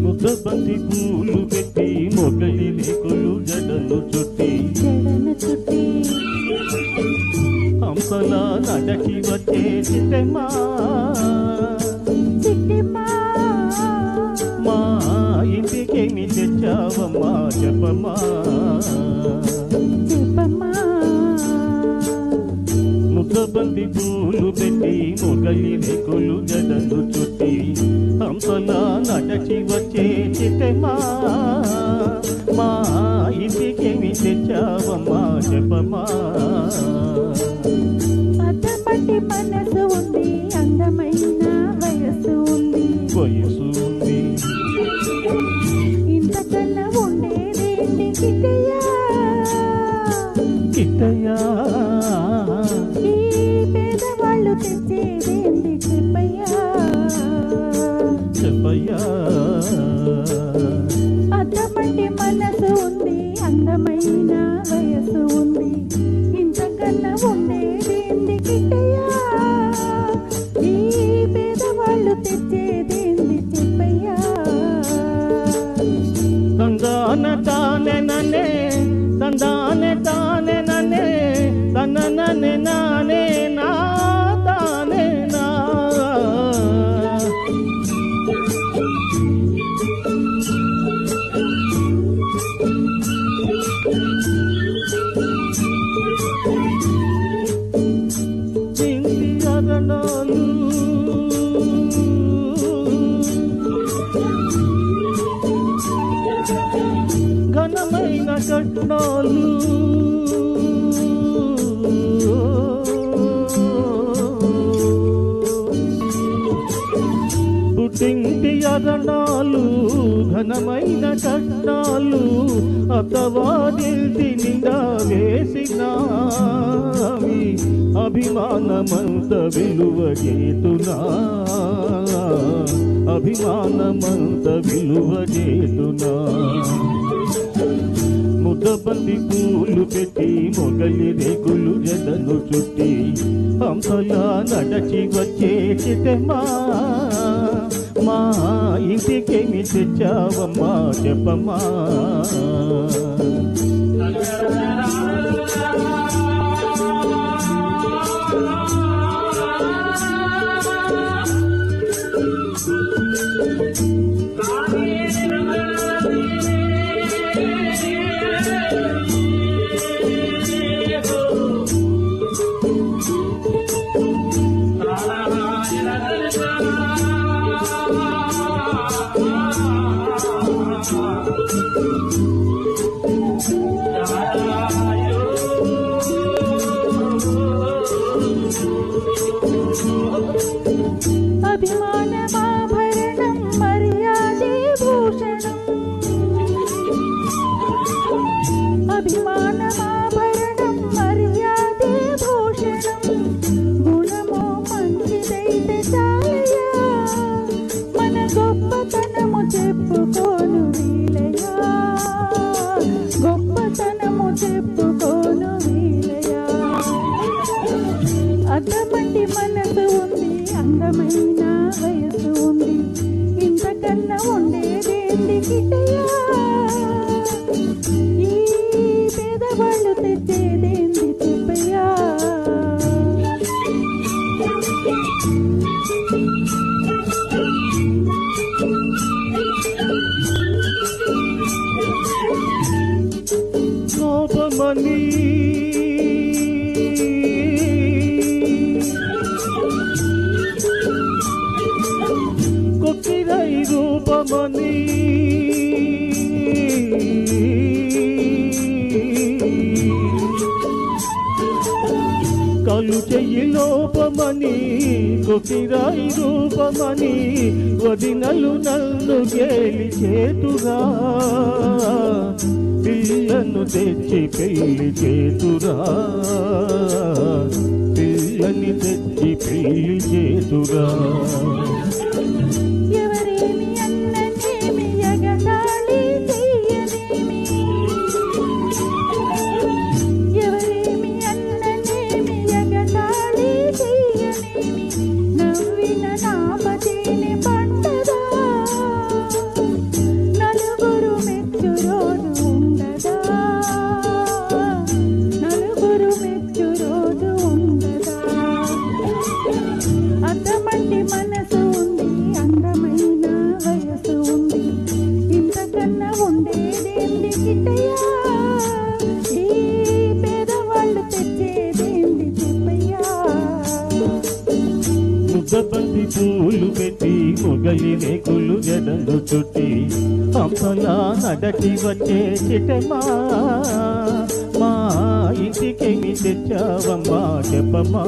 ముద్దబంతి పూలు పెట్టి మొగలి రేకులు జడలు చుట్టి హంసలా నడకి వచ్చే చిట్టెమ్మా మా ఇంటికేమి తెచ్చావమ్మా చెప్పమ్మా ముద్దబంతి పూలు పెట్టి మొగలి రేకులు జడలు చుట్టి హంసలా నడచి వచ్చే చిట్టెమ్మా మా ఇంటికేమి తెచ్చావమ్మా చెప్పమ్మా అద్దమట్టి మనసు ఉంది అందమైన వయస్సు ఉంది ఇంతకన్నా ఉండేదేంటి కిట్టయ్యా ఈ పేదవాళ్ళు తెచ్చేదేంటి చెప్పయ్యా అద్దమట్టి మనసు ఉంది అందమైన వయస్సు ఉంది ఇంతకన్నా ఉండేదేంటి కిట్టయ్యా ఈ పేదవాళ్ళు తెచ్చేదేంటి చెప్పయ్యా తందాన తానే నన్నే తందానే తానే నన్నే తన నన్నే నానే నా తానే నా ఘనమైన కట్నాలు పుట్టింటి అరణాలు ఘనమైన కట్నాలు అతవాదిల్తి నిండా వేసినావి అభిమానమంత విలువగేతునా అభిమానమంత విలువగేతునా ముద్దబంతి పూలు పెట్టి మొగలి రేకులు జడలు చుట్టి హంసలా నడచి వచ్చే చిట్టెమ్మా మా ఇంటికేమి తెచ్చావమ్మా చెప్పమ్మా అభిమానమాభరణం మర్యాదే భూషణం అభిమానమాభరణం మర్యాదే భూషణం గుణమో మంచిదైతే చాలయ్యా మన గొప్పతనము చెప్పుకోను వీలయ్యా గొప్పతనము చెప్పుకోను వీలయ్యా అద్దమంటి మనసు ఉంది అందమైన వయస్సు ఉంది ఇంతకన్నా ఉండేదేంటి కిట్టయ్యా ఈ పేదవాళ్ళు తెచ్చేదేంటి చెప్పయ్యా కోపమని లోపమని కలు చెయ్యి లోపమని కొకిరాయి రూపమని వదినలు నన్ను గేలి చేతురా పిల్లను తెచ్చి పెళ్లి చేతురా పిల్లని తెచ్చి పెళ్లి చేతురా ఎవరేమి అన్ననేమి ఎగతాళి చెయ్యనేమి ఎవరేమి అన్ననేమి ఎగతాళి చెయ్యనేమి నవ్విన నామతేనే పండదా నలుగురు మెచ్చు రోజు ఉండదా నలుగురు మెచ్చు రోజు ఉండదా అద్దమంటి మనసు ఉంది అందమైన వయసు ఉంది ఇంతకన్నా ఉండేదేంది కిట్టయ్యా ఈ పేదవాళ్ళు తెచ్చేదేంది చెప్పయ్యా ముద్దబంతి పూలు పెట్టి మొగలి రేకులు జడలు చుట్టి హంసలా నడచి వచ్చే చిటమా మా ఇంటికేమి తెచ్చావమ్మా చెప్పమ్మా